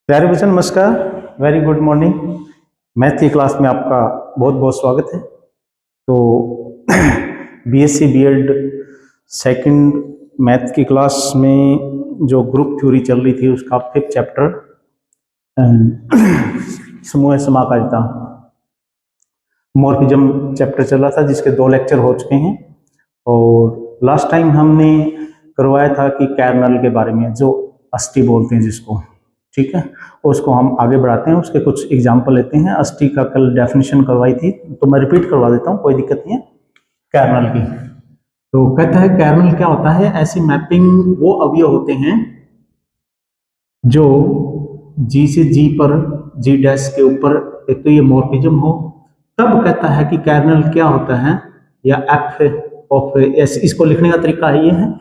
प्यारे बच्चों नमस्कार। Very good morning. मैथ की क्लास में आपका बहुत बहुत स्वागत है। तो बीएससी बीएड सेकंड मैथ की क्लास में जो ग्रुप थ्योरी चल रही थी उसका फिफ्थ चैप्टर समूह समाकारिता मॉर्फिज्म चैप्टर चल रहा था, जिसके 2 लेक्चर हो चुके हैं। और लास्ट टाइम हमने करवाया था कि कैर्नल के बारे में, जो अस्थि बोलते हैं जिसको, ठीक है, उसको हम आगे बढ़ाते हैं। उसके कुछ एग्जाम्पल लेते हैं। अस्थि का कल डेफिनेशन करवाई थी, तो मैं रिपीट करवा देता हूँ, कोई दिक्कत नहीं है। कैर्नल की तो कहता है कैर्नल क्या होता है, ऐसी मैपिंग वो अवयव होते हैं जो जी से जी पर, जी डैश के ऊपर एक तो ये मॉर्फिज्म हो, तब कहता है कि कैर्नल क्या होता है, या एफ ऑफ एस। इसको लिखने का तरीका ये है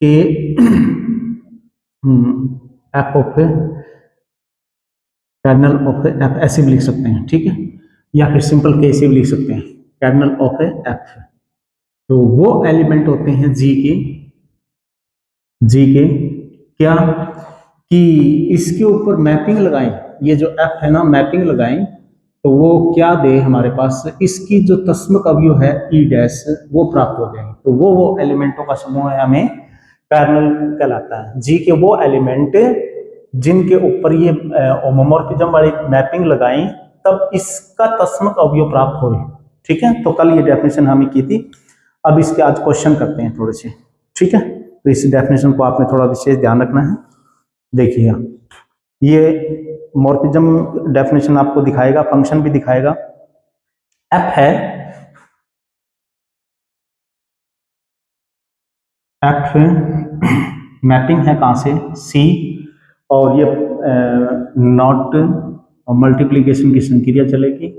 कि F of kernel of F ऐसे भी लिख सकते हैं, ठीक है, या फिर सिंपल के ऐसे भी लिख सकते हैं, कर्नल ऑफ एफ। तो वो एलिमेंट होते हैं जी के क्या, कि इसके ऊपर मैपिंग लगाएं, ये जो एफ है ना, मैपिंग लगाएं तो वो क्या दे हमारे पास, इसकी जो तस्मक अवयव है ई डैश, वो प्राप्त हो जाएंगे। तो वो एलिमेंटों का समूह है, हमें कर्नल कहलाता है। जी के वो एलिमेंट जिनके ऊपर ये होमोमॉर्फिज्म वाली मैपिंग लगाएं, तब इसका तस्मक अवयव प्राप्त हो। ठीक है, तो कल ये डेफिनेशन हमें की थी। अब इसके आज क्वेश्चन करते हैं थोड़े से, ठीक है। तो इस डेफिनेशन को आपने थोड़ा विशेष ध्यान रखना है। देखिए, ये मॉर्फिज्म डेफिनेशन आपको दिखाएगा, फंक्शन भी दिखाएगा। एफ है, एफ मैपिंग है कहां से, सी, और ये नॉट मल्टीप्लीकेशन की संक्रिया चलेगी,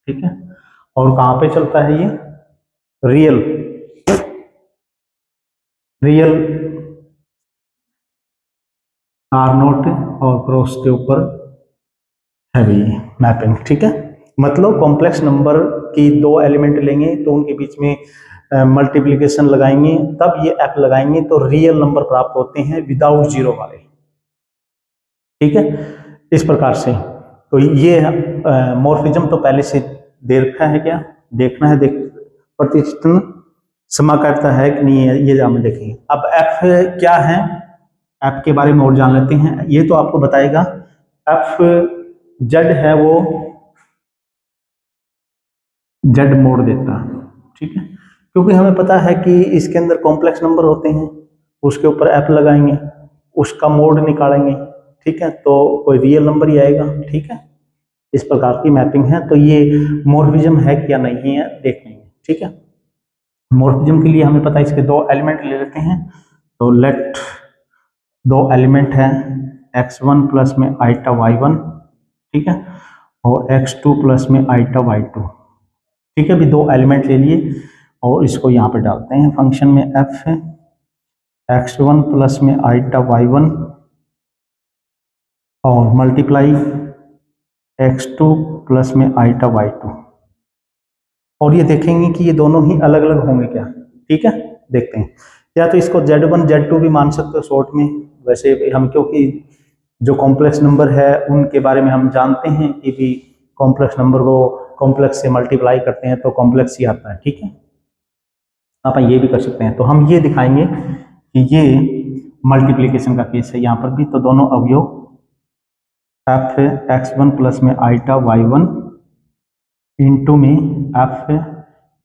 ठीक है। और कहां पे चलता है ये, रियल रियल आर नोट और क्रॉस के ऊपर है भी मैपिंग, ठीक है। मतलब कॉम्प्लेक्स नंबर की 2 एलिमेंट लेंगे तो उनके बीच में मल्टीप्लिकेशन लगाएंगे, तब ये एफ लगाएंगे तो रियल नंबर प्राप्त होते हैं विदाउट जीरो वाले, ठीक है, इस प्रकार से। तो ये मॉर्फिज्म तो पहले से दे रखा है, क्या देखना है, देख प्रतिचित्रण समाकारिता है कि नहीं है, ये हमें देखेंगे। अब एफ क्या है, एफ के बारे में और जान लेते हैं। ये तो आपको बताएगा एफ जेड है, वो जेड मोड देता, ठीक है, क्योंकि हमें पता है कि इसके अंदर कॉम्प्लेक्स नंबर होते हैं, उसके ऊपर एफ लगाएंगे, उसका मोड निकालेंगे, ठीक है, तो कोई रियल नंबर ही आएगा, ठीक है। इस प्रकार की मैपिंग है। तो ये मॉर्फिज्म है क्या नहीं है देख लेंगे, ठीक है। मॉर्फिज्म के लिए हमें पता है इसके 2 एलिमेंट ले लेते हैं। तो लेट 2 एलिमेंट है, x1 प्लस में आइटा y1, ठीक है, और x2 प्लस में आइटा y2, ठीक है। अभी 2 एलिमेंट ले लिए और इसको यहाँ पे डालते हैं फंक्शन में। f है x1 प्लस में आइटा y1 और मल्टीप्लाई x2 प्लस में आइटा y2, और ये देखेंगे कि ये दोनों ही अलग अलग होंगे क्या, ठीक है, देखते हैं। या तो इसको z1 z2 भी मान सकते हो शॉर्ट में, वैसे हम क्योंकि जो कॉम्प्लेक्स नंबर है उनके बारे में हम जानते हैं कि भी कॉम्प्लेक्स नंबर को कॉम्प्लेक्स से मल्टीप्लाई करते हैं तो कॉम्प्लेक्स ही आता है, ठीक है। आप ये भी कर सकते हैं। तो हम ये दिखाएंगे कि ये मल्टीप्लीकेशन का केस है यहाँ पर भी। तो दोनों अवयव एफ x1 प्लस में आइटा y1 इंटू में एफ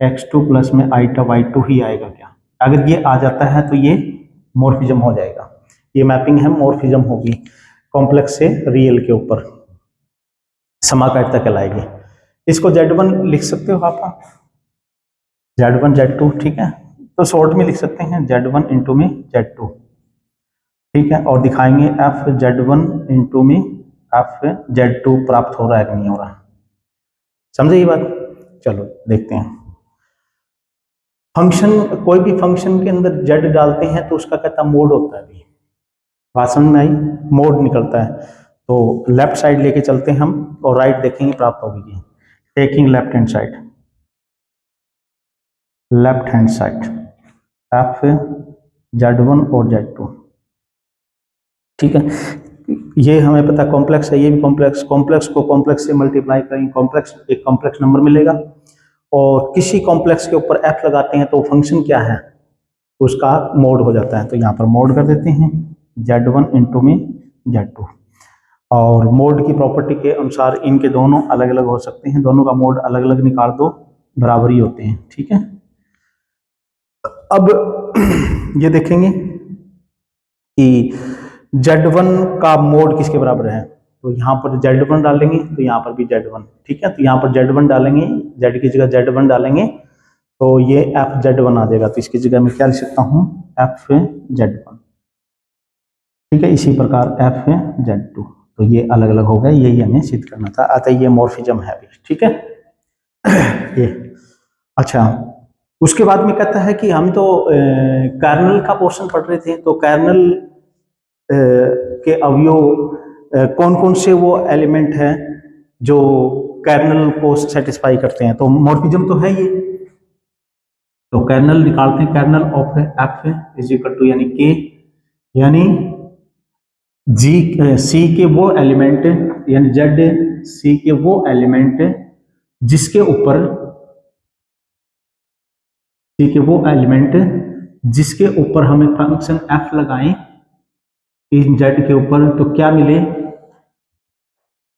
x2 प्लस में आइटा y2 ही आएगा क्या। अगर ये आ जाता है तो ये मॉर्फिज्म हो जाएगा, ये मैपिंग है, मॉर्फिज्म होगी, कॉम्प्लेक्स से रियल के ऊपर समाकारिता कहलाएगी। इसको z1 लिख सकते हो आप, z1 z2, ठीक है, तो शॉर्ट में लिख सकते हैं z1 इंटू में z2, ठीक है, और दिखाएंगे एफ z1 इंटू में एफ z2 प्राप्त हो रहा है कि नहीं हो रहा। समझे ये बात, चलो देखते हैं। फंक्शन, कोई भी फंक्शन के अंदर z डालते हैं तो उसका कहता मोड होता है, अभी बात समझ में आई, मोड निकलता है। तो लेफ्ट साइड लेके चलते हैं हम और राइट देखेंगे प्राप्त होगी। Taking left hand side, left hand side F z1 और z2, ठीक है। ये हमें पता है कॉम्प्लेक्स है, ये भी कॉम्प्लेक्स, कॉम्प्लेक्स को कॉम्प्लेक्स से मल्टीप्लाई करेंगे, कॉम्प्लेक्स एक कॉम्प्लेक्स नंबर मिलेगा, और किसी कॉम्प्लेक्स के ऊपर एफ लगाते हैं तो फंक्शन क्या है, उसका मोड हो जाता है। तो यहाँ पर मोड कर देते हैं z1 इंटू में z2, और मोड की प्रॉपर्टी के अनुसार इनके दोनों अलग अलग हो सकते हैं, दोनों का मोड अलग अलग निकाल दो, बराबर ही होते हैं। ठीक है, अब ये देखेंगे कि z1 का मोड किसके बराबर है, तो यहाँ पर z1 डालेंगे तो यहाँ पर भी z1। ठीक है, तो यहाँ पर z1 डालेंगे, z की जगह z1 डालेंगे तो ये एफ z1 आ जाएगा, तो इसकी जगह मैं क्या लिख सकता हूँ, एफ z1। ठीक है, इसी प्रकार एफ z2, तो ये अलग अलग हो गए, यही हमें सिद्ध करना था, अतः ये मॉर्फिज्म है भी। ठीक है ये अच्छा, उसके बाद में कहता है कि हम तो कर्नल का पोर्शन पढ़ रहे थे, तो कर्नल के अवयव कौन कौन से वो एलिमेंट हैं जो कर्नल को सेटिस्फाई करते हैं, तो मॉर्फिज्म तो है ये, तो कर्नल निकालते हैं, kernel of F is equal to यानी के, यानी जी सी के वो एलिमेंट, यानी जेड सी के वो एलिमेंट जिसके ऊपर, सी के वो एलिमेंट जिसके ऊपर हमें फंक्शन एफ लगाएं इन जेड के ऊपर, तो क्या मिले,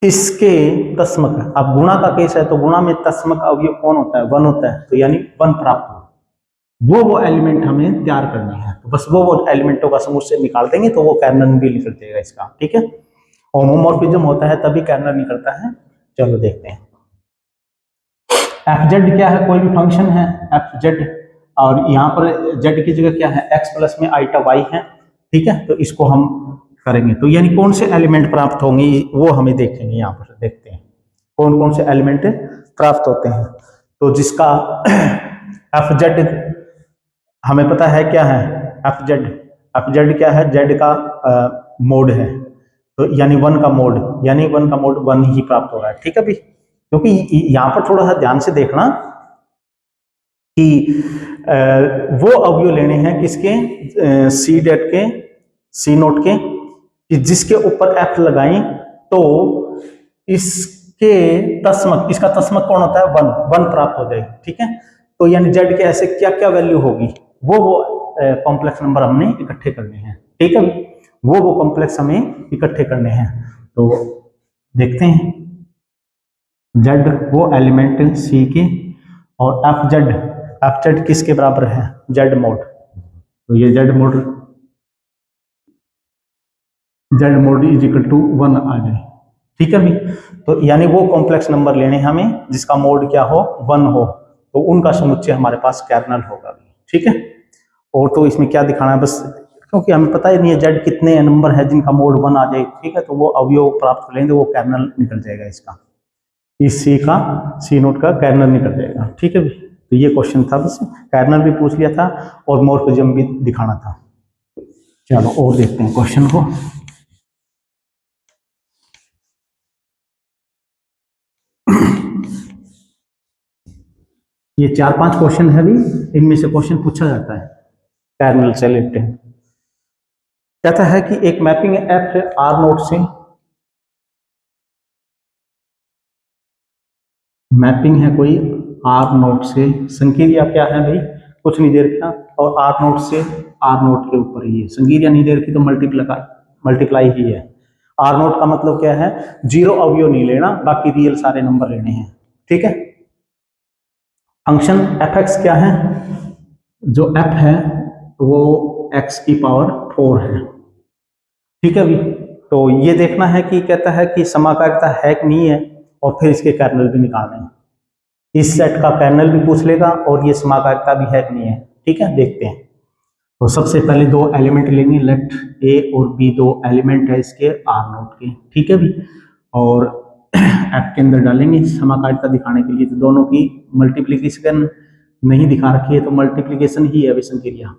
इसके तस्मक। अब गुणा का केस है तो गुणा में तस्मक अवयव कौन होता है, वन होता है, तो यानी वन प्राप्त हो, वो एलिमेंट हमें तैयार करनी है, तो बस वो एलिमेंटों का समूह से निकाल देंगे तो वो कर्नल भी निकल जाएगा इसका। ठीक है, होमोमॉर्फिज्म होता है तभी कर्नल निकलता है। चलो देखते हैं, एफ जेड क्या है, कोई भी फंक्शन है एफ जेड, और यहाँ पर जेड की जगह क्या है, एक्स प्लस में आइटा वाई है। ठीक है, तो इसको हम करेंगे, तो यानी कौन से एलिमेंट प्राप्त होंगे वो हमें देखेंगे, यहाँ पर देखते हैं कौन कौन से एलिमेंट प्राप्त होते हैं। तो जिसका एफ जेड हमें पता है क्या है, एफ जेड क्या है, जेड का मोड है, तो यानी वन का मोड, यानी वन का मोड वन ही प्राप्त हो रहा है। ठीक है भी, क्योंकि यहाँ पर थोड़ा सा ध्यान से देखना कि वो अवयव लेने हैं किसके, सी डेट के, सी नोट के, कि जिसके ऊपर एफ लगाएं तो इसके तस्मक, इसका तस्मक कौन होता है, वन, वन प्राप्त हो जाएगी। ठीक है, तो यानी जेड के ऐसे क्या क्या वैल्यू होगी, वो कॉम्प्लेक्स नंबर हमने इकट्ठे करने हैं। ठीक है, वो कॉम्प्लेक्स हमें इकट्ठे करने हैं, तो देखते हैं जेड वो एलिमेंट सी के, और एफ जेड किसके बराबर है, जेड मोड, तो ये Z mod is equal to one आ जाए। ठीक है भी, तो यानी वो कॉम्प्लेक्स नंबर लेने हमें जिसका मोड क्या हो, वन हो, तो उनका समुच्चय हमारे पास कर्नल होगा। ठीक है, और तो इसमें क्या दिखाना है, बस क्योंकि हमें पता ही नहीं है जेड कितने नंबर है जिनका मोड वन आ जाए। ठीक है, तो वो अवयव प्राप्त कर लेंगे, वो कर्नल निकल जाएगा इसका, इस सी का, सी नोट का कर्नल निकल जाएगा। ठीक है भी, तो ये क्वेश्चन था, बस कर्नल भी पूछ लिया था और मॉर्फिज्म भी दिखाना था। चलो और देखते हैं क्वेश्चन को। ये 4-5 क्वेश्चन है भी, इनमें से क्वेश्चन पूछा जाता है कर्नल से रिलेटेड। कहता है कि एक मैपिंग एफ आर नोट से, मैपिंग है कोई आर नोट से, संकीर्या क्या है भाई, कुछ नहीं दे रखा, और आर नोट से आर नोट के ऊपर ही है, संकीर्या नहीं दे रखी तो मल्टीप्लाई ही है। आर नोट का मतलब क्या है, जीरो अवयव नहीं लेना, बाकी रियल सारे नंबर लेने हैं। ठीक है, फंक्शन एफ एक्स क्या है, जो एफ है वो एक्स की पावर 4 है। ठीक है भी, तो ये देखना है कि कहता है कि समाकारिता है कि नहीं है, और फिर इसके कर्नल भी निकालने हैं, इस सेट का कर्नल भी पूछ लेगा और ये समाकारिता भी है कि नहीं है। ठीक है, देखते हैं। तो सबसे पहले दो एलिमेंट लेंगे, लेट ए और बी दो एलिमेंट है इसके आर नोट के। ठीक है भी, और एफ के अंदर डालेंगे समाकारिता दिखाने के लिए, तो दोनों की मल्टीप्लीकेशन नहीं दिखा रखी है, तो मल्टीप्लीकेशन ही है विसंक्रिया।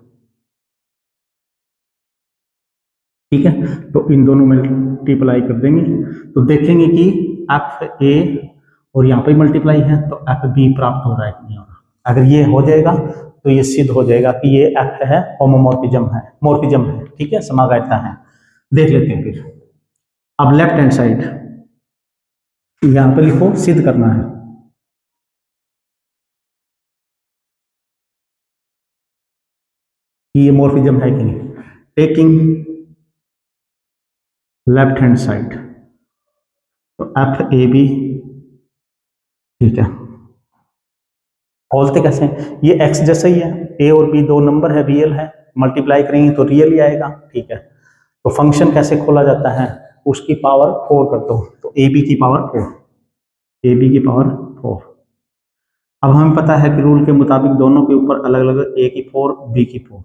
ठीक है, तो इन दोनों में मल्टीप्लाई कर देंगे, तो देखेंगे कि एफ ए और यहाँ पे मल्टीप्लाई है, तो एफ बी प्राप्त हो रहा है कि नहीं हो रहा। अगर ये हो जाएगा तो ये सिद्ध हो जाएगा कि ये एफ है, होमोमॉर्फिज्म है, मॉर्फिज्म है। ठीक है, समाकारिता है। देख लेते हैं फिर। अब लेफ्ट हैंड साइड यहां पर लिखो, सिद्ध करना है कि ये मॉर्फिज्म है कि नहीं। टेकिंग लेफ्ट हैंड साइड, तो एफ ए बी, ठीक है। खोलते कैसे हैं, ये एक्स जैसा ही है, ए और बी दो नंबर है, रियल है, मल्टीप्लाई करेंगे तो रियल ही आएगा, ठीक है। तो फंक्शन कैसे खोला जाता है, उसकी पावर 4 कर दो, तो ए बी की पावर 4, ए बी की पावर 4। अब हमें पता है कि रूल के मुताबिक दोनों के ऊपर अलग अलग, ए की 4 बी की 4।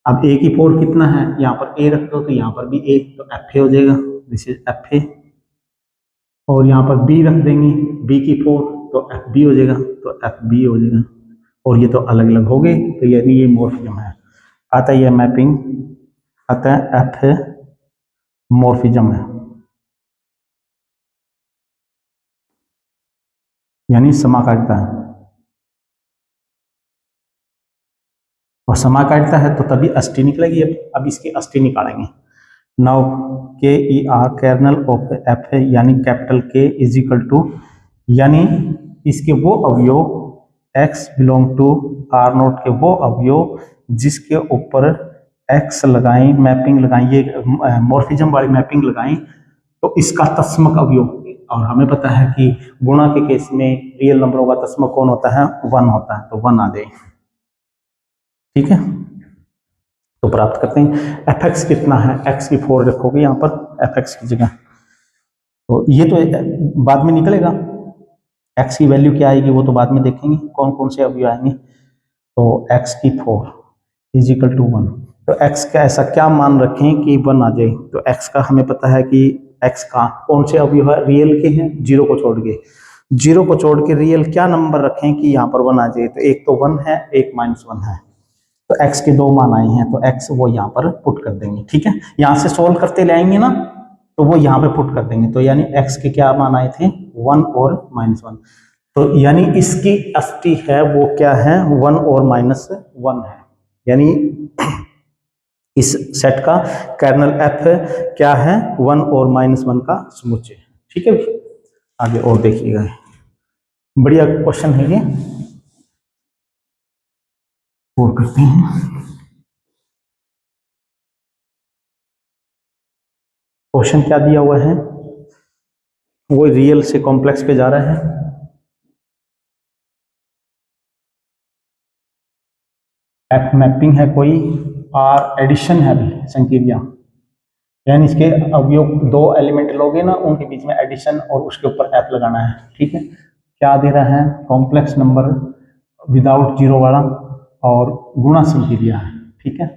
अब ए की 4 कितना है, यहाँ पर ए रख दो तो यहाँ पर भी ए, तो एफ ए हो जाएगा, दिस इज एफ ए। और यहाँ पर बी रख देंगे, बी की 4 तो एफ बी हो जाएगा, तो एफ बी हो जाएगा। और ये तो अलग अलग हो गए, तो यानी ये मॉर्फिज्म है, अतः ये मैपिंग, अतः एफ मॉर्फिज्म है, यानी समाकारिता है। और समाकारिता है तो तभी अष्टी निकलेगी। अब इसकी अष्टी निकालेंगे। Now K E R kernel of F है, यानी कैपिटल के इज इक्वल टू, यानी इसके वो अवयव x belong to R not K वो अवयव जिसके ऊपर x लगाएं, मैपिंग लगाएं, ये मॉर्फिज्म वाली मैपिंग लगाएं, तो इसका तस्मक अवयव। और हमें पता है कि गुणा के केस में रियल नंबरों का तस्मक कौन होता है, 1 होता है, तो 1 आ जाए, ठीक है। तो प्राप्त करते हैं एफ एक्स कितना है, x की 4 रखोगे यहाँ पर एफ एक्स की जगह, तो ये तो बाद में निकलेगा, x की वैल्यू क्या आएगी वो तो बाद में देखेंगे, कौन कौन से अवयव आएंगे। तो x की 4 इज इक्वल टू 1, तो x का ऐसा क्या मान रखें कि 1 आ जाए। तो x का हमें पता है कि x का कौन से अवयव है, रियल के हैं, जीरो को छोड़ के, जीरो को छोड़ के रियल क्या नंबर रखें कि यहाँ पर 1 आ जाए। तो एक तो 1 है, एक -1 है, तो x के दो मान आए हैं, तो x वो यहाँ पर पुट कर देंगे, ठीक है। यहाँ से सोल्व करते ले आएंगे ना, तो वो यहाँ पे पुट कर देंगे, तो यानी x के क्या मान आए थे, 1 और -1। तो यानी इसकी अष्टी है वो क्या है, 1 और -1 है, यानी इस सेट का कर्नल f क्या है, 1 और -1 का समुच्चय, ठीक है। आगे और देखिएगा, बढ़िया क्वेश्चन है ये, और करते हैं। क्वेश्चन क्या दिया हुआ है, वो रियल से कॉम्प्लेक्स पे जा रहा है। एफ मैपिंग है कोई, आर एडिशन है भी संकीर्या, यानी इसके अवयव दो एलिमेंट लोगे ना, उनके बीच में एडिशन और उसके ऊपर एफ लगाना है, ठीक है। क्या दे रहा है, कॉम्प्लेक्स नंबर विदाउट जीरो वाला, और गुणा संकीर्या है, ठीक है,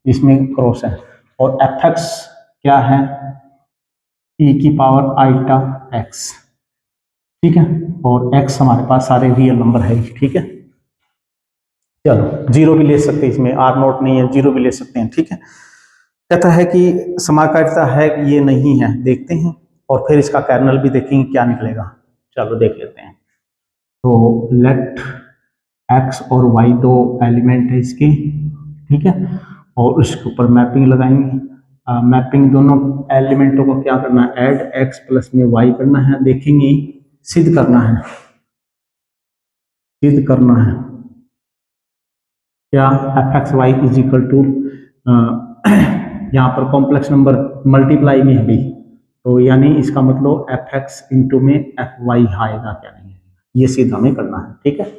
इसमें क्रॉस है। और एफ एक्स क्या है, ई की पावर आईटा एक्स, ठीक है। और एक्स हमारे पास सारे रियल नंबर है, ठीक है। चलो जीरो भी ले सकते हैं, इसमें आर नोट नहीं है, जीरो भी ले सकते हैं, ठीक है। कहता है कि समाकारिता है कि ये नहीं है, देखते हैं, और फिर इसका कर्नल भी देखेंगे क्या निकलेगा। चलो देख लेते हैं। तो लेट एक्स और वाई दो एलिमेंट है इसके, ठीक है, और उसके ऊपर मैपिंग लगाएंगे। मैपिंग दोनों एलिमेंटों को क्या करना है, ऐड एक्स प्लस में वाई करना है, देखेंगे, सिद्ध करना है, सिद्ध करना है क्या, F X Y is equal to, यहाँ पर कॉम्प्लेक्स नंबर मल्टीप्लाई में है भी, तो यानी इसका मतलब एफ एक्स इंटू में एफ वाई आएगा क्या नहीं, ये सिद्ध हमें करना है, ठीक है।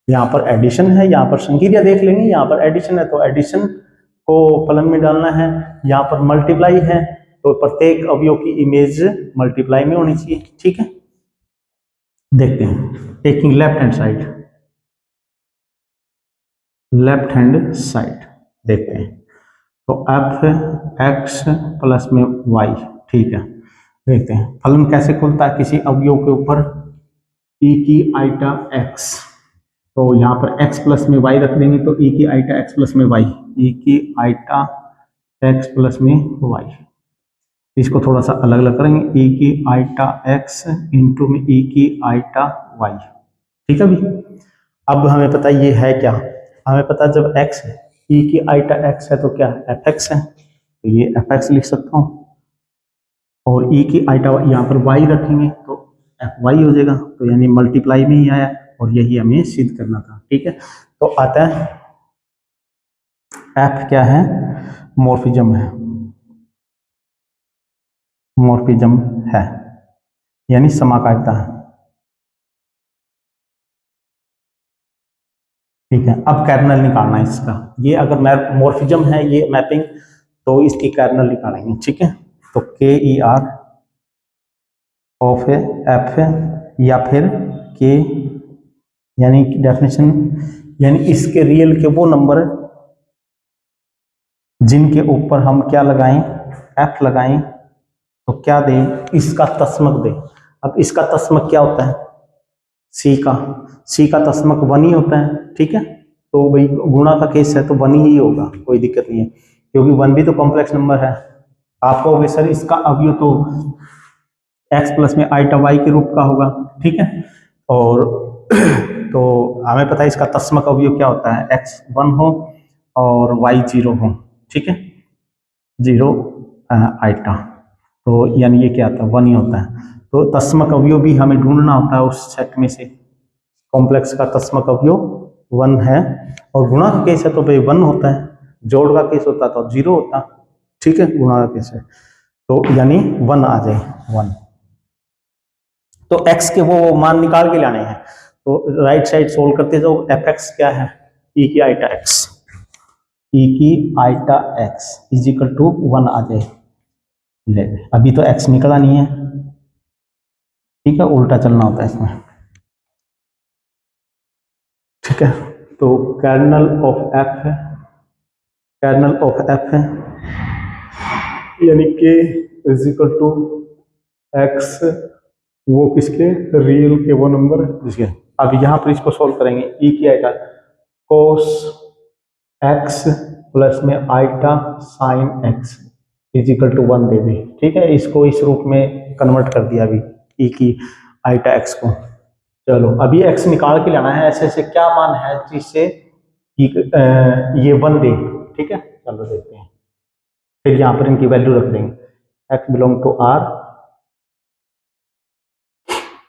यहाँ पर एडिशन है, यहाँ पर संकीर्या देख लेंगे, यहाँ पर एडिशन है तो एडिशन को फलन में डालना है, यहाँ पर मल्टीप्लाई है तो प्रत्येक अवयव की इमेज मल्टीप्लाई में होनी चाहिए, ठीक है। देखते हैं, taking left hand side, left hand side देखते हैं, तो एफ एक्स प्लस में वाई, ठीक है। देखते हैं फलन कैसे खुलता है किसी अवयव के ऊपर, ई की आइटा एक्स, तो यहाँ पर x प्लस में y रख देंगे, तो e की आइटा x प्लस में y, e की आइटा x प्लस में y, इसको थोड़ा सा अलग अलग करेंगे, e की आइटा x इंटू में e की आइटा y, ठीक है भी। अब हमें पता ये है क्या, हमें पता जब x है, e की आइटा x है तो क्या एफ एक्स है, तो ये एफ एक्स लिख सकता हूँ, और ई की आइटा यहाँ पर वाई रखेंगे तो एफ वाई हो जाएगा, तो यानी मल्टीप्लाई में ही आया और यही हमें सिद्ध करना था। ठीक है, तो आता है एफ क्या है, मॉर्फिज्म है, मॉर्फिज्म है यानी समाकारिता है। ठीक है, अब कर्नल निकालना है इसका, ये अगर मॉर्फिज्म है ये मैपिंग तो इसकी कर्नल निकालेंगे। ठीक है, तो के ई आर ऑफ एफ या फिर के यानी डेफिनेशन यानी इसके रियल के वो नंबर जिनके ऊपर हम क्या लगाएं, एफ लगाएं तो क्या दें, इसका तस्मक दें। अब इसका तस्मक क्या होता है, सी का तस्मक 1 ही होता है। ठीक है, तो भाई गुणा का केस है तो 1 ही होगा, कोई दिक्कत नहीं है, क्योंकि 1 भी तो कॉम्प्लेक्स नंबर है। आप कहोगे सर इसका अवयव तो x प्लस में आइटा y के रूप का होगा। ठीक है, और तो हमें पता है इसका तस्मक अवयव क्या होता है, x 1 हो और y 0 हो। ठीक है, 0 आइटा, तो यानी ये क्या आता है 1 ही होता है। तो तस्मक अवयव भी हमें ढूंढना होता है उस सेट में से, कॉम्प्लेक्स का तस्मक अवयव 1 है और गुणा का केस है तो भाई 1 होता है, जोड़ का केस होता तो 0 होता। ठीक है, गुणा का केस है तो यानी 1 आ जाए 1। तो x के वो मान निकाल के लाने हैं, तो राइट साइड सोल्व करते जाओ। एफ एक्स क्या है, ई की आइटा x, ई की iota x is equal to 1 आ जाए। ले अभी तो x निकला नहीं है। ठीक है, उल्टा चलना होता है इसमें। ठीक है, तो कर्नल ऑफ एफ है, कर्नल ऑफ एफ है यानी के इज इक्वल टू एक्स, वो किसके, रियल के वो नंबर जिसके। अब यहाँ पर इसको सोल्व करेंगे, ई की आइटा कोस एक्स प्लस में iota sine X is equal to 1 दे दी। ठीक है, इसको इस रूप में कन्वर्ट कर दिया अभी ई की आइटा एक्स को। चलो अभी एक्स निकाल के लाना है, ऐसे ऐसे क्या मान है जिससे ये 1 दे। ठीक है, चलो देखते हैं, फिर यहाँ पर इनकी वैल्यू रख देंगे। X belong to R,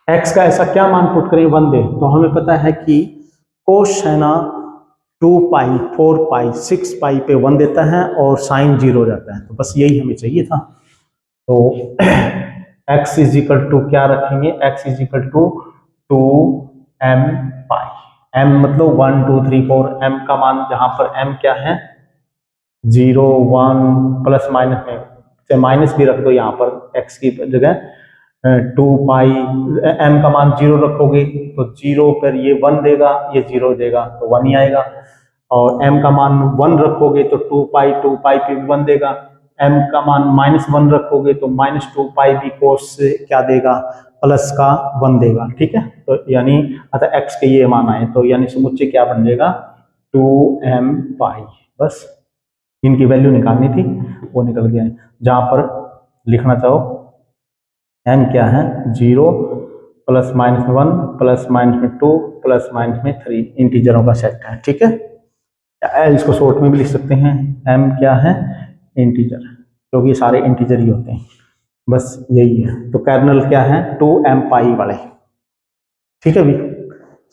X का ऐसा क्या मान पुट करें 1 दे, तो हमें पता है कि कोस है ना 2 पाई 4 पाई 6 पाई पे 1 देता है और साइन 0 हो जाता है, तो बस यही हमें चाहिए था। तो x इज इक्वल टू क्या रखेंगे, x is equal to 2m pi, m मतलब 1 2 3 4, m का मान जहां पर m क्या है 0 1 प्लस माइनस में से माइनस भी रख दो यहाँ पर x की जगह, 2 पाई m का मान 0 रखोगे तो 0 पर ये 1 देगा, ये 0 देगा तो 1 ही आएगा, और m का मान 1 रखोगे तो 2 पाई पे भी 1 देगा, m का मान -1 रखोगे तो -2 पाई भी कोस से क्या देगा, प्लस का 1 देगा। ठीक है, तो यानी अतः x के ये मान आए, तो यानी समुच्चय क्या बन जाएगा 2m पाई। बस इनकी वैल्यू निकालनी थी, वो निकल गया है। जहां पर लिखना चाहो m क्या है 0 प्लस माइनस 1 प्लस माइनस में 2 प्लस माइनस में 3 इंटीजरों का सेट है। ठीक है, इसको शॉर्ट में भी लिख सकते हैं, m क्या है इंटीजर, क्योंकि ये सारे इंटीजर ही होते हैं, बस यही है। तो कर्नल क्या है 2m पाई वाले। ठीक है भी,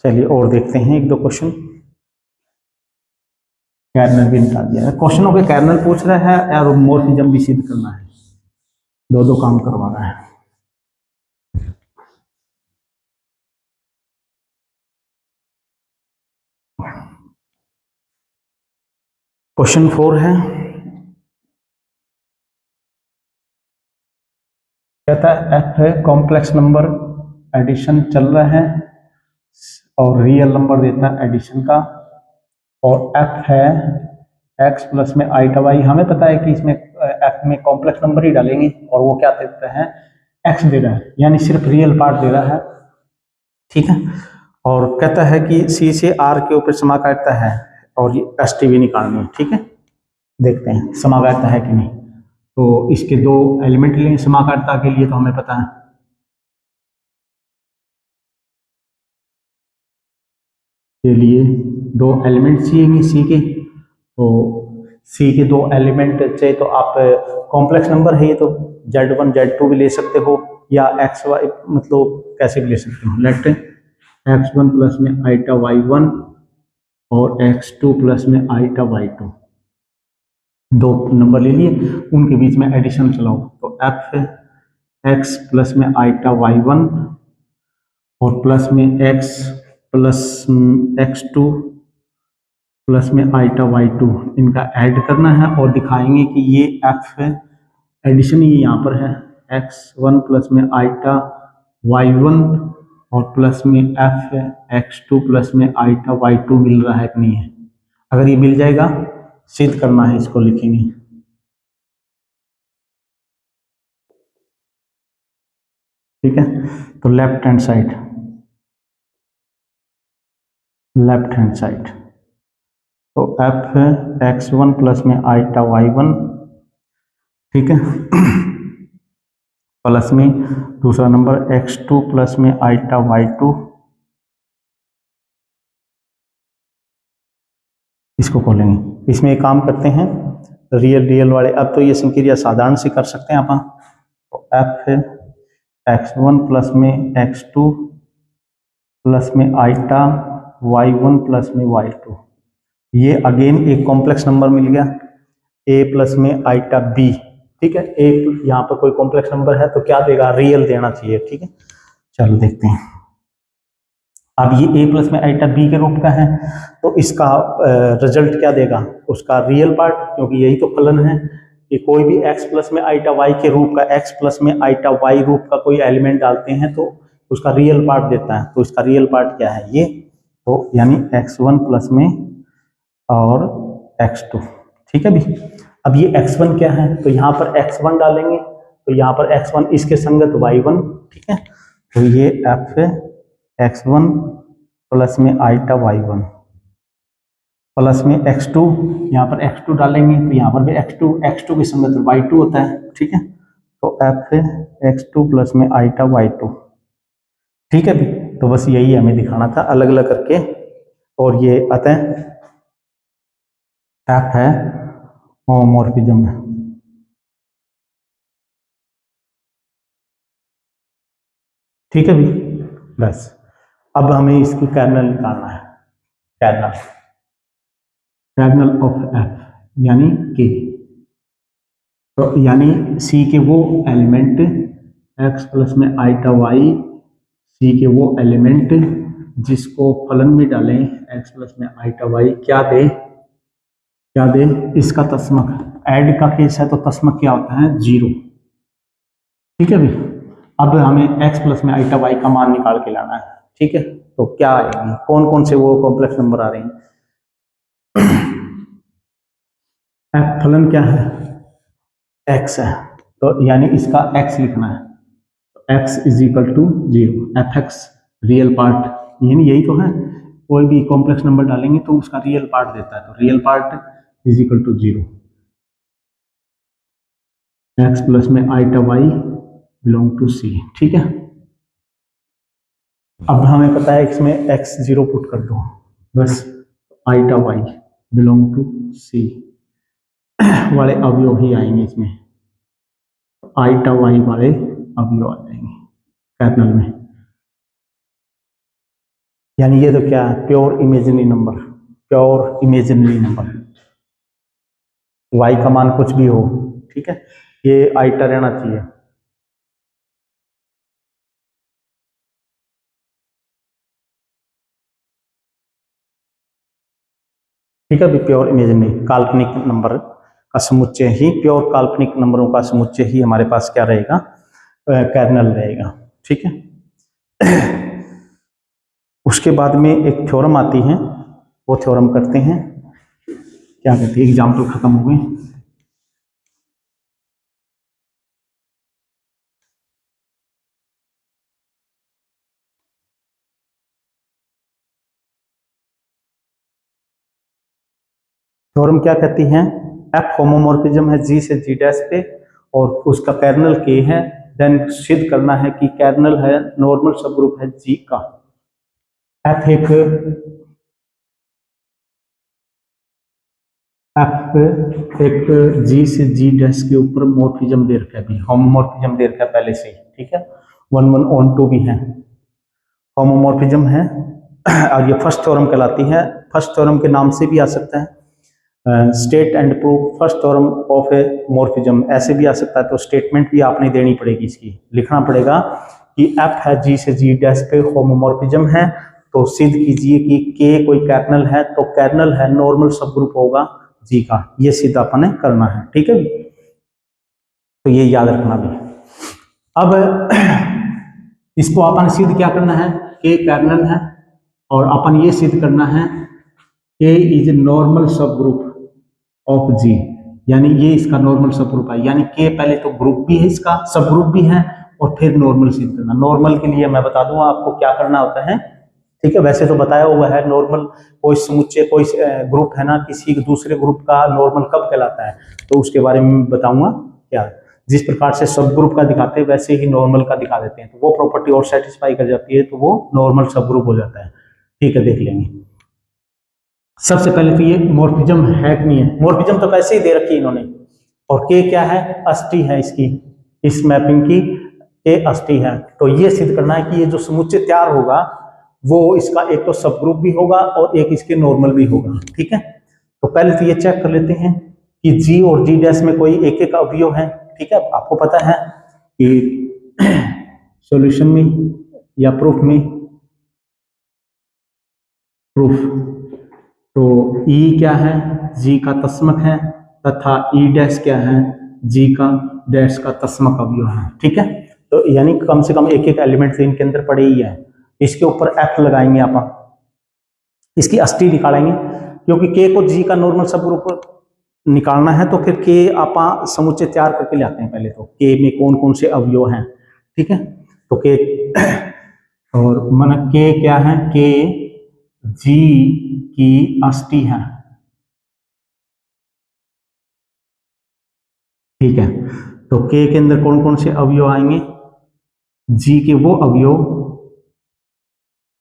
चलिए और देखते हैं एक दो क्वेश्चन। कर्नल भी निकाल दिया है, क्वेश्चनों के कर्नल पूछ रहा है और मॉर्फिज्म भी सिद्ध करना है, दो दो काम करवा रहा है। क्वेश्चन 4 है, कहता है एफ है कॉम्प्लेक्स नंबर, एडिशन चल रहा है और रियल नंबर देता है एडिशन का, और एफ है एक्स प्लस में आइटा वाई। हमें पता है कि इसमें एफ में कॉम्प्लेक्स नंबर ही डालेंगे और वो क्या देता है एक्स दे रहा है, यानी सिर्फ रियल पार्ट दे रहा है। ठीक है, और कहता है कि सी से आर के ऊपर समाकारिता है और ये एस टी भी निकालनी है। ठीक है, देखते हैं समाकारिता है कि नहीं। तो इसके दो एलिमेंट लेंगे समाकारिता के लिए, तो हमें पता है के लिए दो एलिमेंट चाहिए सी के, तो सी के दो एलिमेंट चाहिए, तो आप कॉम्प्लेक्स नंबर है ये, तो Z1 Z2 भी ले सकते हो, या XY मतलब कैसे भी ले सकते हो। लेट X1 प्लस में आइटा Y1 और X2 प्लस में आइटा Y2, दो नंबर ले लिए, उनके बीच में एडिशन चलाओ, तो X प्लस में आइटा Y1 और प्लस में X प्लस X2 प्लस में आइटा Y2, इनका ऐड करना है और दिखाएंगे कि ये F है, एडिशन ये यहाँ पर है, X1 प्लस में आइटा Y1 और प्लस में F है, X2 प्लस में आइटा Y2 मिल रहा है कि नहीं है। अगर ये मिल जाएगा सिद्ध करना है, इसको लिखेंगे। ठीक है, तो left hand side, left hand side, तो F है X1 प्लस में आइटा Y1, ठीक है, प्लस में दूसरा नंबर X2 प्लस में आइटा Y2, इसको खोलेंगे। इसमें एक काम करते हैं, रियल रियल वाले, अब तो ये संक्रिया साधारण से कर सकते हैं आप। तो F है X1 प्लस में X2 प्लस में आइटा Y1 प्लस में Y2, ये अगेन एक कॉम्प्लेक्स नंबर मिल गया, A प्लस में आइटा B, ठीक है। A यहाँ पर कोई कॉम्प्लेक्स नंबर है तो क्या देगा, रियल देना चाहिए, ठीक है। चलो देखते हैं, अब ये A प्लस में आइटा B के रूप का है, तो इसका रिजल्ट क्या देगा, उसका रियल पार्ट, क्योंकि यही तो फलन है कि कोई भी x प्लस में आइटा y के रूप का, x प्लस में आइटा y रूप का कोई एलिमेंट डालते हैं तो उसका रियल पार्ट देता है। तो इसका रियल पार्ट क्या है, ये, तो यानी x1 प्लस में और x2, ठीक है भी। अब ये x1 क्या है, तो यहाँ पर x1 डालेंगे, तो यहाँ पर x1 इसके संगत y1, ठीक है, तो ये f है x1 प्लस में आइटा y1 प्लस में x2, यहाँ पर x2 डालेंगे तो यहाँ पर भी x2 की संगत y2 होता है, ठीक है, तो f है x2 प्लस में आइटा y2, ठीक है भी। तो बस यही हमें दिखाना था अलग अलग करके, और ये अतः f है होमोमॉर्फिज्म है, ठीक है भी। बस अब हमें इसकी कर्नल निकालना है, कर्नल, कर्नल ऑफ f यानी k, तो यानी C के वो एलिमेंट x प्लस में आइटा y, C के वो एलिमेंट जिसको फलन में डालें x प्लस में आइटा y, क्या दे, क्या दे, इसका तस्मक, ऐड का केस है तो तस्मक क्या होता है, 0, ठीक है भी। अब हमें x प्लस में आइटा y का मान निकाल के लाना है, ठीक है, तो क्या आएगी, कौन कौन से वो कॉम्प्लेक्स नंबर आ रहे हैं। f फलन क्या है, x है, तो यानी इसका x लिखना है, x is equal to 0, F X real part, यानी यही तो है, कोई भी कॉम्प्लेक्स नंबर डालेंगे तो उसका रियल पार्ट देता है, तो real part is equal to 0, x plus में iota y belong to c, ठीक है। अब हमें पता है इसमें x 0 पुट कर दो, बस iota y belong to c वाले अवयव ही आएंगे इसमें, आइटा y वाले अवयव आ जाएंगे कर्नल में, यानी ये तो क्या है, pure imaginary number, pure imaginary number, y का मान कुछ भी हो, ठीक है, ये आइटा रहना चाहिए, ठीक है भी। प्योर इमेजिनरी काल्पनिक नंबर का समुच्चय ही, प्योर काल्पनिक नंबरों का समुच्चय ही हमारे पास क्या रहेगा, कर्नल रहेगा, ठीक है। उसके बाद में एक थ्योरम आती है, वो थ्योरम करते हैं, क्या कहते हैं, एग्जाम्पल खत्म हो गए। थ्योरम क्या कहती है, एफ होमोमॉर्फिज्म है जी से जी डैश पे और उसका कर्नल के है, देन सिद्ध करना है कि कर्नल है नॉर्मल सब ग्रुप है जी का, एफ एक एफ एक जी से जी डैश के ऊपर मॉर्फिज्म दे रखा है, अभी होमोमॉर्फिज्म दे रखा है पहले से ही, ठीक है, 1 1 on 2 भी है, होमोमॉर्फिज्म है। और ये फर्स्ट थ्योरम कहलाती है, फर्स्ट थ्योरम के नाम से भी आ सकता है, state and proof first theorem of A morphism, ऐसे भी आ सकता है। तो स्टेटमेंट भी आपने देनी पड़ेगी, इसकी लिखना पड़ेगा कि एफ है जी से जी डैश पे होमोमॉर्फिज्म है, तो सिद्ध कीजिए कि के कोई कर्नल है, तो कर्नल है नॉर्मल सब ग्रुप होगा जी का, ये सिद्ध अपन ने करना है, ठीक है। तो ये याद रखना भी। अब इसको अपन सिद्ध क्या करना है, के कर्नल है, और अपन ये सिद्ध करना है के इज नॉर्मल सब ग्रुप ऑफ जी, यानी ये इसका नॉर्मल सब ग्रुप है, यानी के पहले तो ग्रुप भी है, इसका सब ग्रुप भी है, और फिर नॉर्मल सिद्ध करना। नॉर्मल के लिए मैं बता दूंगा आपको क्या करना होता है, ठीक है, वैसे तो बताया हुआ है। नॉर्मल कोई समुच्चय कोई ग्रुप है ना, किसी दूसरे ग्रुप का नॉर्मल कब कहलाता है, तो उसके बारे में बताऊंगा क्या। जिस प्रकार से सब ग्रुप का दिखाते हैं वैसे ही नॉर्मल का दिखा देते हैं, तो वो प्रॉपर्टी और सेटिस्फाई कर जाती है, तो वो नॉर्मल सब ग्रुप हो जाता है, ठीक है, देख लेंगे। सबसे पहले तो ये मॉर्फिज्म है कि नहीं है, मॉर्फिज्म तो वैसे ही दे रखी है इन्होंने, और के क्या है, अष्टी है इसकी, इस मैपिंग की के अष्टी है। तो ये सिद्ध करना है कि ये जो समुच्चय तैयार होगा वो इसका एक तो सब ग्रुप भी होगा और एक इसके नॉर्मल भी होगा, ठीक है। तो पहले तो ये चेक कर लेते हैं कि जी और जी डैश में कोई एक एक अवयव है, ठीक है। आपको पता है कि सॉल्यूशन में या प्रूफ में, प्रूफ तो ई क्या है, जी का तस्मक है, तथा ई डैश क्या है, जी का डैश का तस्मक अवयव है, ठीक है। तो यानी कम से कम एक एक एलिमेंट तो इनके अंदर पड़े ही है। इसके ऊपर एफ लगाएंगे आप, इसकी अष्टी निकालेंगे, क्योंकि के को जी का नॉर्मल सब ग्रुप निकालना है, तो फिर के आप समुच्चय तैयार करके ले आते हैं। पहले तो के में कौन कौन से अवयव हैं, ठीक है। तो के और मन के क्या है, के जी की अष्टी है, ठीक है। तो के अंदर कौन कौन से अवयव आएंगे, जी के वो अवयव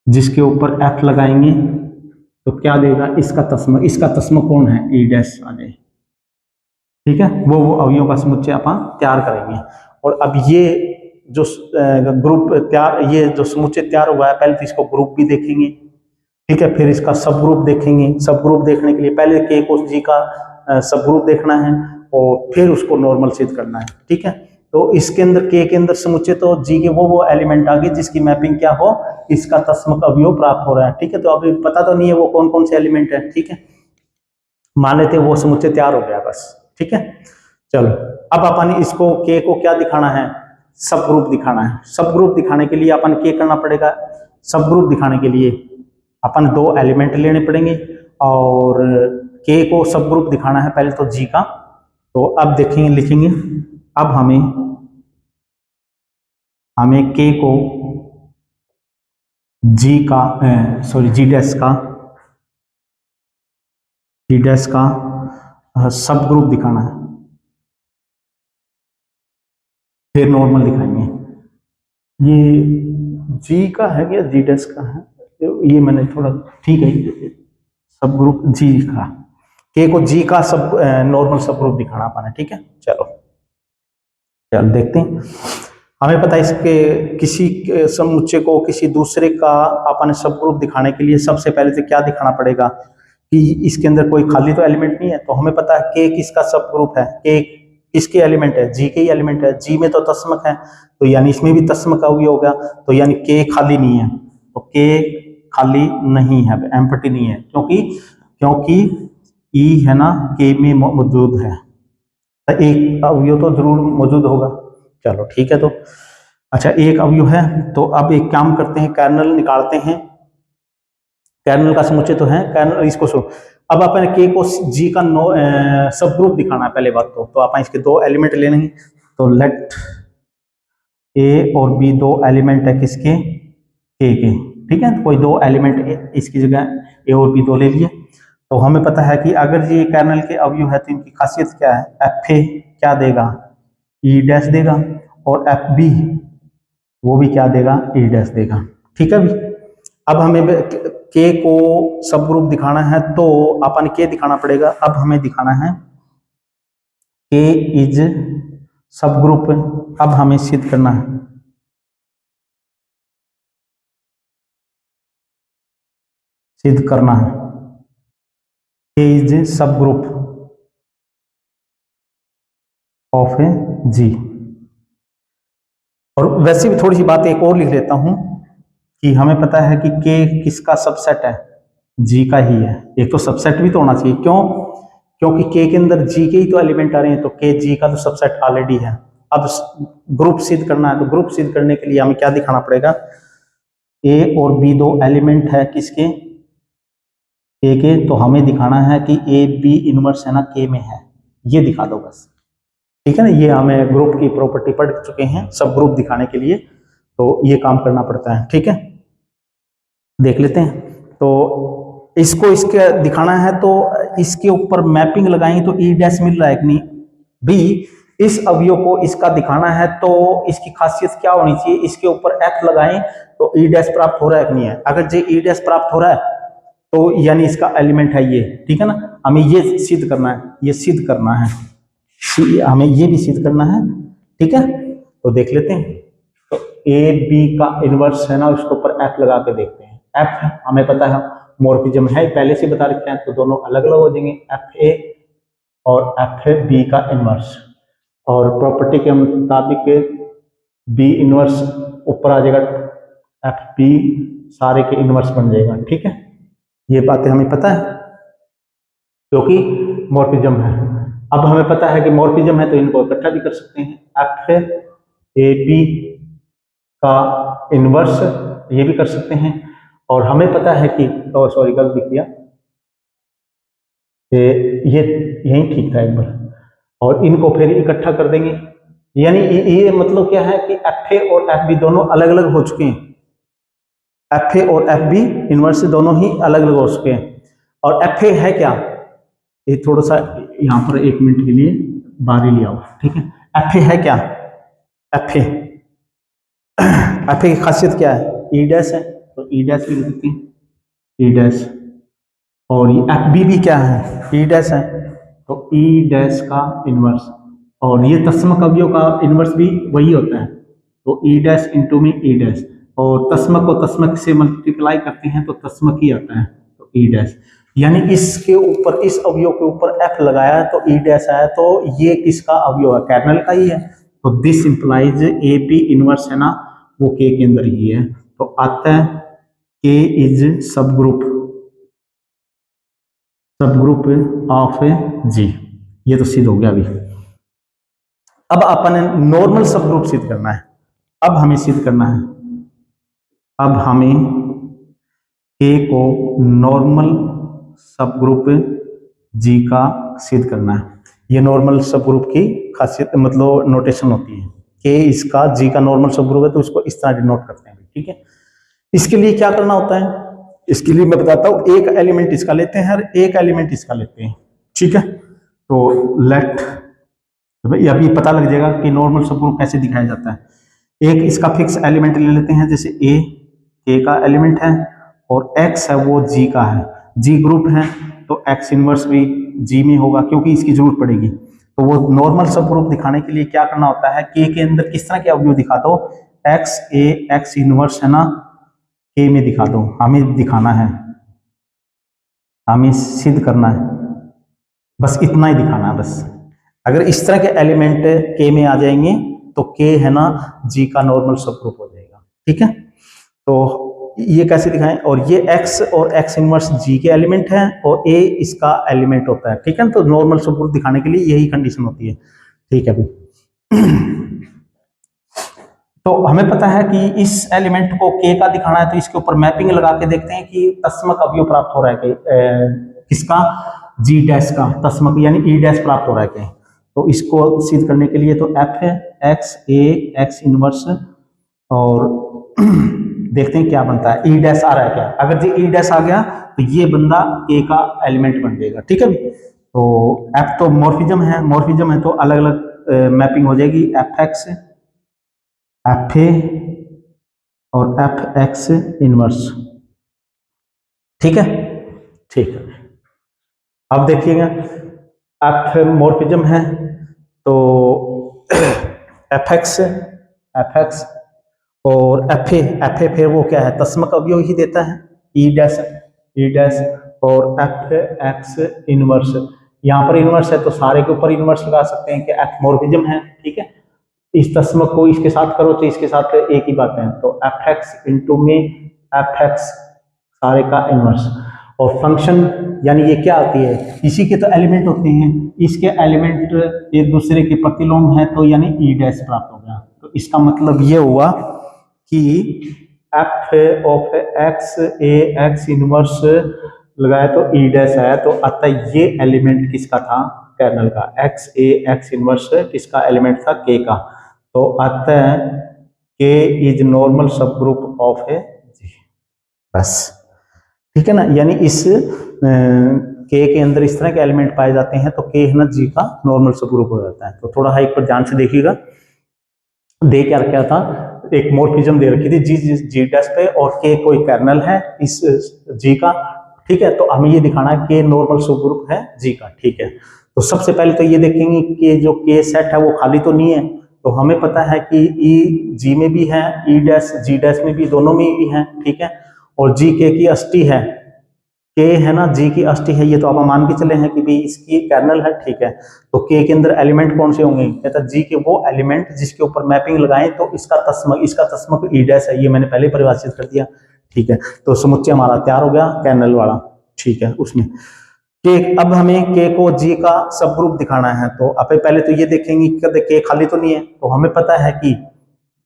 जिसके ऊपर एफ लगाएंगे तो क्या देगा, इसका तस्मक कौन है, ई डैश वाले, ठीक है। वो अवयवों का समुच्चय अपन तैयार करेंगे। और अब ये जो ग्रुप तैयार, ये जो समुच्चय तैयार हुआ है, पहले तो इसको ग्रुप भी देखेंगे, ठीक है, फिर इसका सब ग्रुप देखेंगे। सब ग्रुप देखने के लिए पहले के को जी का सब ग्रुप देखना है और फिर उसको नॉर्मल सिद्ध करना है, ठीक है। तो इसके अंदर के अंदर समुच्चय तो जी के वो एलिमेंट आ गए जिसकी मैपिंग क्या हो, इसका तस्मक अवयव प्राप्त हो रहा है, ठीक है। तो अभी पता तो नहीं है वो कौन कौन से एलिमेंट है, ठीक है, मान लेते हैं वो समुच्चय तैयार हो गया बस, ठीक है। चलो अब अपन इसको के को क्या दिखाना है, सब ग्रुप दिखाना है। सब ग्रुप दिखाने के लिए अपन क्या करना पड़ेगा, सब ग्रुप दिखाने के लिए अपन दो एलिमेंट लेने पड़ेंगे, और के को सब ग्रुप दिखाना है पहले तो जी का। तो अब देखेंगे, लिखेंगे, अब हमें हमें के को जी का सॉरी जी डैश का सब ग्रुप दिखाना है, फिर नॉर्मल दिखाएंगे। ये जी का है क्या, जी डैश का है, ये मैंने थोड़ा, ठीक है, सब ग्रुप जी का, के को जी का सब नॉर्मल सब ग्रुप दिखाना पाना, ठीक है। चलो चल देखते हैं। हमें पता है इसके किसी समुच्चय को किसी दूसरे का अपन सब ग्रुप दिखाने के लिए सबसे पहले तो क्या दिखाना पड़ेगा कि इसके अंदर कोई खाली तो एलिमेंट नहीं है। तो हमें पता है के किसका सब ग्रुप है, के किसके एलिमेंट है, जी के ही एलिमेंट है। जी में तो तस्मक है, तो यानी इसमें भी तस्मक का होगा, तो यानी के खाली नहीं है, तो के खाली नहीं है, एम्प्टी नहीं है, क्योंकि क्योंकि ई है ना, के में मौजूद है, तो एक अवयव तो जरूर मौजूद होगा। चलो ठीक है, तो अच्छा एक अवयव है, तो अब एक काम करते हैं, कर्नल निकालते हैं। कर्नल का समुच्चय तो है, कर्नल इसको सुनो। अब अपन के को जी का सब ग्रुप दिखाना है पहले बात, तो अपन इसके दो एलिमेंट ले लेंगे। तो लेट ए और बी दो एलिमेंट है किसके, के, ठीक है। कोई दो एलिमेंट इसकी जगह ए और बी दो ले लिए। तो हमें पता है कि अगर ये कर्नल के अवयव है तो इनकी खासियत क्या है, एफ ए क्या देगा, ई डैश देगा, और एफ बी वो भी क्या देगा, ई डैश देगा, ठीक है। भी अब हमें के को सब ग्रुप दिखाना है तो अपन के दिखाना पड़ेगा। अब हमें दिखाना है के इज सब ग्रुप, अब हमें सिद्ध करना है। सिद्ध करना है के इज सब ग्रुप ऑफ ए जी। और वैसे भी थोड़ी सी बात एक और लिख लेता हूं कि हमें पता है कि के किसका सबसेट है, जी का ही है। एक तो सबसेट भी तो होना चाहिए, क्यों? क्योंकि के के अंदर जी के ही तो एलिमेंट आ रहे हैं, तो के जी का तो सबसेट ऑलरेडी है। अब ग्रुप सिद्ध करना है, तो ग्रुप सिद्ध करने के लिए हमें क्या दिखाना पड़ेगा? ए और बी दो एलिमेंट है किसके? ए के। तो हमें दिखाना है कि ए बी इनवर्स है ना के में है, ये दिखा दो बस। ठीक है ना, ये हमें ग्रुप की प्रॉपर्टी पढ़ चुके हैं सब ग्रुप दिखाने के लिए, तो ये काम करना पड़ता है। ठीक है, देख लेते हैं। तो इसको इसके दिखाना है तो इसके ऊपर मैपिंग लगाएंगे तो ई डैश मिल रहा है कि नहीं? बी इस अवयव को इसका दिखाना है तो इसकी खासियत क्या होनी चाहिए? इसके ऊपर एफ लगाएं तो ई डैश प्राप्त हो रहा है कि नहीं है? अगर जे ई डैश प्राप्त हो रहा है तो यानी इसका एलिमेंट है ये। ठीक है ना, हमें ये सिद्ध करना है, ये सिद्ध करना है, हमें ये भी सिद्ध करना है। ठीक है, तो देख लेते हैं। तो ए बी का इनवर्स है ना, उसके ऊपर एफ लगा के देखते हैं। एफ हमें पता है मॉर्फिज्म है, पहले से बता रखे हैं, तो दोनों अलग अलग हो जाएंगे, एफ ए और एफ ए बी का इनवर्स। और प्रॉपर्टी के मुताबिक बी इनवर्स ऊपर आ जाएगा, एफ बी सारे के इनवर्स बन जाएगा। ठीक है, ये बातें हमें पता है क्योंकि मॉर्फिज्म है। अब हमें पता है कि मॉर्फिज्म है तो इनको इकट्ठा भी कर सकते हैं। एफ ए बी का इनवर्स ये भी कर सकते हैं। और हमें पता है कि सॉरी गलत लिख दिया, ये यही ठीक था एक बार। और इनको फिर इकट्ठा कर देंगे, यानी ये मतलब क्या है कि एफ ए और एफ बी दोनों अलग अलग हो चुके हैं। एफ ए और एफ बी इनवर्स दोनों ही अलग अलग हो चुके हैं। और एफ ए है क्या? ये थोड़ा सा यहाँ पर 1 मिनट के लिए बारी लिया हुआ। ठीक है, एफ ए है क्या? एफ ए एफ ए की खासियत क्या है? ई डैश है, तो ई डैश भी लिखते हैं, ई डैश। और ये एफ बी भी क्या है? ई डैश है, तो ई डैश का इनवर्स। और ये तस्मक अवयव का इनवर्स भी वही होता है, तो ई डैश इंटू में ई डैश। और तस्मक को तस्मक से मल्टीप्लाई करते हैं तो तस्मक ही आता है, तो ई डैश। यानी इसके ऊपर, इस अवयव के ऊपर एफ लगाया तो ई डैश आया, तो ये किसका अवयव है? कर्नल का ही है। तो this implies A B inverse है ना, वो के अंदर ही है। तो आता है के इज सब ग्रुप ऑफ जी। ये तो सिद्ध हो गया अभी। अब अपन नॉर्मल सब ग्रुप सिद्ध करना है। अब हमें सिद्ध करना है, अब हमें के को नॉर्मल सब ग्रुप जी का सिद्ध करना है। ये नॉर्मल सब ग्रुप की खासियत मतलब नोटेशन होती है कि इसका जी का नॉर्मल सब ग्रुप है तो इसको इस तरह डिनोट करते हैं। ठीक है, इसके लिए क्या करना होता है? इसके लिए मैं बताता हूं, एक एलिमेंट इसका लेते हैं और एक एलिमेंट इसका लेते हैं। ठीक है, तो लेट अभी पता लग जाएगा कि नॉर्मल सब ग्रुप कैसे दिखाया जाता है। एक इसका फिक्स एलिमेंट ले लेते हैं, जैसे ए का एलिमेंट है और एक्स है वो जी का है, जी ग्रुप है तो एक्स इनवर्स भी जी में होगा क्योंकि इसकी जरूरत पड़ेगी। तो वो नॉर्मल सब ग्रुप दिखाने के लिए क्या करना होता है, के अंदर किस तरह के अवयव दिखा दो, एक्स ए एक्स इनवर्स है ना, के में दिखा दो। हमें दिखाना है, हमें सिद्ध करना है, बस इतना ही दिखाना है बस। अगर इस तरह के एलिमेंट के में आ जाएंगे तो के है ना जी का नॉर्मल सब ग्रुप हो जाएगा। ठीक है, तो ये कैसे दिखाएं? और ये x और x इनवर्स जी के एलिमेंट है और a इसका एलिमेंट होता है। ठीक है, तो नॉर्मल सब ग्रुप दिखाने के लिए यही कंडीशन होती है। ठीक है भाई। तो हमें पता है कि इस एलिमेंट को k का दिखाना है तो इसके ऊपर मैपिंग लगा के देखते हैं कि तस्मक अवयव प्राप्त हो रहा है कि किसका? जी डैश का तस्मक यानी ई डैश प्राप्त हो रहा है। तो इसको सिद्ध करने के लिए तो एफ है एक्स ए एक्स इनवर्स और देखते हैं क्या बनता है। ई डैश आ रहा है क्या? अगर जी ई डैश आ गया तो ये बंदा ए का एलिमेंट बन जाएगा। ठीक है, तो एफ तो मॉर्फिज्म है तो अलग अलग मैपिंग हो जाएगी, एफ एक्स एफ ए और एफ एक्स इनवर्स। ठीक है, ठीक है। अब देखिएगा एफ मॉर्फिज्म है तो एफ एक्स और एफ ए फिर वो क्या है, तस्मक अवयव ही देता है, ई डैश और एफ एक्स इनवर्स। यहाँ पर इनवर्स है तो सारे के ऊपर इनवर्स लगा सकते हैं कि एफ मॉर्फिज्म है, ठीक है। इस तस्मक को इसके साथ करो तो इसके साथ एक ही बात है, तो एफ एक्स इंटू में एफ एक्स सारे का इनवर्स। और फंक्शन यानी ये क्या आती है, इसी के तो एलिमेंट होते हैं, इसके एलिमेंट एक दूसरे के प्रतिलोम है तो यानी ई डैश प्राप्त हो गया। तो इसका मतलब ये हुआ कि F of x A x inverse लगाया तो ई डैश आया, तो अतः ये एलिमेंट किसका था, कर्नल का। एक्स ए एक्स इनवर्स किसका एलिमेंट था, के का। तो अतः के इज नॉर्मल सब ग्रुप ऑफ ए जी, बस ठीक है ना। यानी इस के अंदर इस तरह के एलिमेंट पाए जाते हैं तो के है ना जी का नॉर्मल सब ग्रुप हो जाता है। तो थोड़ा हाइक पर ध्यान से देखिएगा, दे क्या क्या था, एक मॉर्फिज्म दे रखी थी जी जी डैश पे और के कोई कर्नल है इस जी का, ठीक है। तो हमें ये दिखाना है के नॉर्मल सब ग्रुप है जी का, ठीक है। तो सबसे पहले तो ये देखेंगे कि जो के सेट है वो खाली तो नहीं है, तो हमें पता है कि ई जी में भी है, ई डैश जी डैश में भी, दोनों में भी है, ठीक है। और जी के की अष्टी है, के है ना जी की अष्टी है, ये तो आप मान के चले हैं कि भाई इसकी कर्नल है, ठीक है। तो के के अंदर एलिमेंट कौन से होंगे, कहता जी के वो एलिमेंट जिसके ऊपर मैपिंग लगाएं तो इसका तस्मक ई डैश है, ये मैंने पहले परिभाषित कर दिया, ठीक है। तो समुच्चय हमारा तैयार हो गया कर्नल वाला, ठीक है। उसमें के, अब हमें के को जी का सब ग्रुप दिखाना है, तो अब पहले तो ये देखेंगे कि के खाली तो नहीं है, तो हमें पता है कि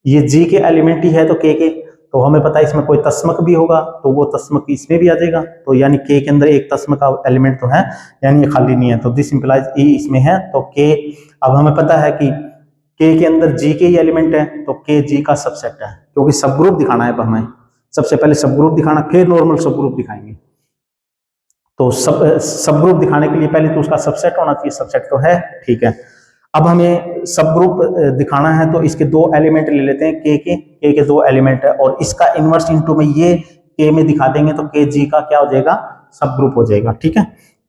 ये जी के एलिमेंट ही है तो के, तो हमें पता है इसमें कोई तस्मक भी होगा तो वो तस्मक इसमें भी आ जाएगा, तो यानी के अंदर एक तस्मक का एलिमेंट तो है, यानी ये खाली नहीं है, तो दिस इंप्लाइज ई इसमें है तो के। अब हमें पता है कि के अंदर जी के ही एलिमेंट है तो के जी का सबसेट है, क्योंकि सब ग्रुप दिखाना है हमें, सबसे पहले सब ग्रुप दिखाना फिर नॉर्मल सब ग्रुप दिखाएंगे। तो सब ग्रुप दिखाने के लिए पहले तो उसका सबसेट होना चाहिए, सबसेट तो है, ठीक है। अब हमें सब ग्रुप दिखाना है तो इसके दो एलिमेंट ले लेते हैं, के दो एलिमेंट है और इसका इनवर्स इनटू में ये के में दिखा देंगे तो के जी का क्या हो जाएगा, सब ग्रुप हो जाएगा, ठीक है।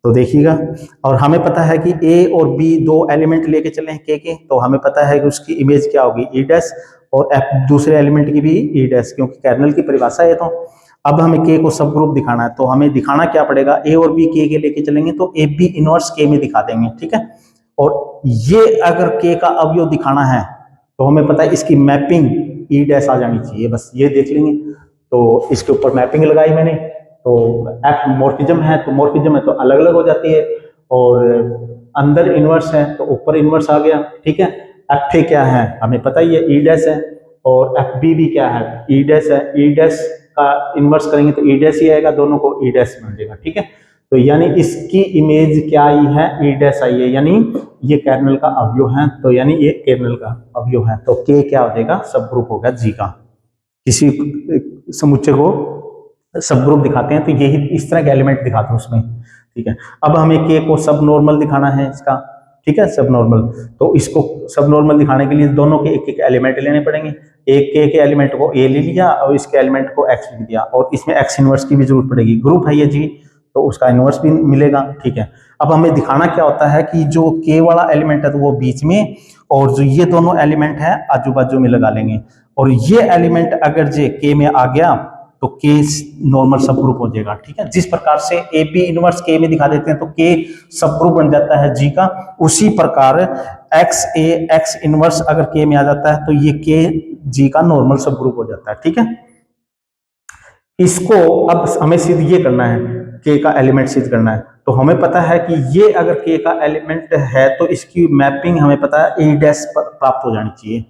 तो देखिएगा, और हमें पता है कि ए और बी दो एलिमेंट लेके चले हैं के, तो हमें पता है कि उसकी इमेज क्या होगी, ई डैश, और एफ दूसरे एलिमेंट की भी ई डैश, क्योंकि कर्नल की परिभाषा है। तो अब हमें के को सब ग्रुप दिखाना है, तो हमें दिखाना क्या पड़ेगा, ए और बी के लेके चलेंगे तो ए बी इनवर्स के में दिखा देंगे, ठीक है। और ये अगर के का अवयव दिखाना है तो हमें पता है इसकी मैपिंग ई डैश आ जानी चाहिए, बस ये देख लेंगे। तो इसके ऊपर मैपिंग लगाई मैंने, तो एफ मॉर्फिज्म है तो मॉर्फिज्म है तो अलग अलग हो जाती है, और अंदर इनवर्स है तो ऊपर इनवर्स आ गया, ठीक है। एफ ए क्या है हमें पता ही है, ई डैश है, और एफ बी भी क्या है, ई डैश है, ई डैश का इनवर्स करेंगे तो ई डैश ही आएगा, दोनों को ई डैश बन जाएगा, ठीक है। तो यानी इसकी इमेज क्या आई है, ई डैश आई है, यानी ये कर्नल का अवयव है, तो यानी ये कर्नल का अवयव है, तो के क्या हो जाएगा, सब ग्रुप होगा जी का। किसी समुच्चय को सब ग्रुप दिखाते हैं तो यही इस तरह के एलिमेंट दिखाते हैं उसमें, ठीक है। अब हमें के को सब नॉर्मल दिखाना है इसका, ठीक है, सब नॉर्मल। तो इसको सब नॉर्मल दिखाने के लिए दोनों के एक एक एलिमेंट लेने पड़ेंगे, एक के एलिमेंट को ए ले लिया और इसके एलिमेंट को एक्स लिख दिया, और इसमें एक्स इनवर्स की भी जरूरत पड़ेगी, ग्रुप है ये जी तो उसका इनवर्स भी मिलेगा, ठीक है। अब हमें दिखाना क्या होता है कि जो के वाला एलिमेंट है तो वो बीच में, और जो ये दोनों एलिमेंट है आजू बाजू में लगा लेंगे, और ये एलिमेंट अगर जे के में आ गया तो के नॉर्मल सब ग्रुप हो जाएगा, ठीक है। जिस प्रकार से ए बी इनवर्स के में दिखा देते हैं तो के सब ग्रुप बन जाता है जी का, उसी प्रकार एक्स ए एक्स इनवर्स अगर के में आ जाता है तो ये के जी का नॉर्मल सब ग्रुप हो जाता है, ठीक है। इसको अब हमें सिद्ध ये करना है, के का एलिमेंट सिद्ध करना है, तो हमें पता है कि ये अगर के का एलिमेंट है तो इसकी मैपिंग हमें पता है ई डैश प्राप्त हो जानी चाहिए,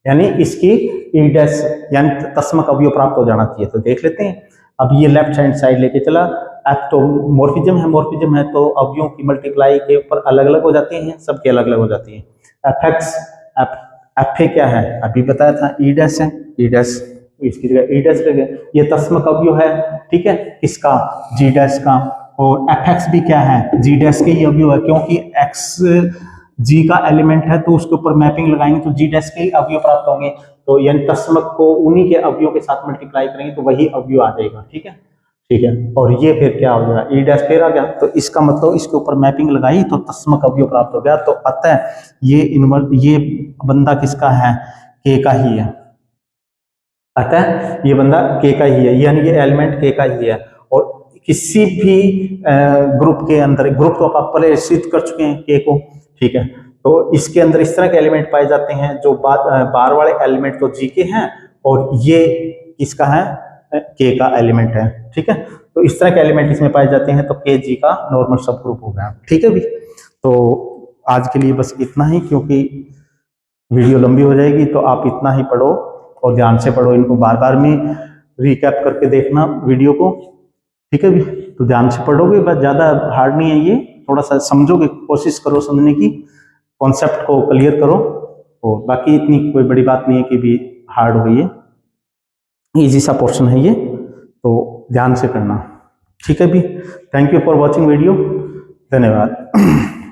यानी इसकी ई डैश यानी तस्मक अवयव प्राप्त हो जाना चाहिए। तो देख लेते हैं, अब ये लेफ्ट हैंड साइड लेके चला, एफ तो मॉर्फिज्म है तो अवयवों की मल्टीप्लाई के ऊपर अलग अलग हो जाती हैं, सबके अलग अलग हो जाती है। एफ एक्स एफ ए क्या है अभी बताया था, ई डैश है, ई डैश इसकी जगह ई डैश लगे, ये तस्मक अवयव है, ठीक है, इसका जी डैश का, और एफ एक्स भी क्या है, जी डैश के ही अवयव है, क्योंकि एक्स जी का एलिमेंट है तो उसके ऊपर मैपिंग लगाएंगे तो जी डैश के ही अवयव प्राप्त होंगे, तो यानी तस्मक को उन्हीं के अवयव के साथ मल्टीप्लाई करेंगे तो वही अवयव आ जाएगा, ठीक है। ठीक है। और ये फिर क्या हो गया, ई डैश फिर आ गया, तो इसका मतलब इसके ऊपर मैपिंग लगाई तो तस्मक अवयव प्राप्त हो गया। तो अतः ये बंदा किसका है, के का ही है। अतः ये बंदा के का ही है, यानी ये एलिमेंट के का ही है। और किसी भी ग्रुप के अंदर, ग्रुप तो आप पहले सिद्ध कर चुके हैं के को, ठीक है। तो इसके अंदर इस तरह के एलिमेंट पाए जाते हैं जो बार वाले एलिमेंट तो जी के हैं और ये किसका है, के का एलिमेंट है, ठीक है। तो इस तरह के एलिमेंट इसमें पाए जाते हैं, तो के जी का नॉर्मल सब ग्रुप हो गया, ठीक है भी। तो आज के लिए बस इतना ही, क्योंकि वीडियो लंबी हो जाएगी, तो आप इतना ही पढ़ो और ध्यान से पढ़ो, इनको बार बार में रिकैप करके देखना वीडियो को, ठीक है भी। तो ध्यान से पढ़ोगे, बस ज़्यादा हार्ड नहीं है ये, थोड़ा सा समझोगे, कोशिश करो समझने की, कॉन्सेप्ट को क्लियर करो। और बाकी इतनी कोई बड़ी बात नहीं है कि भी हार्ड हो, ये इजी सा पोर्शन है ये, तो ध्यान से करना, ठीक है भी। Thank you for watching video, धन्यवाद।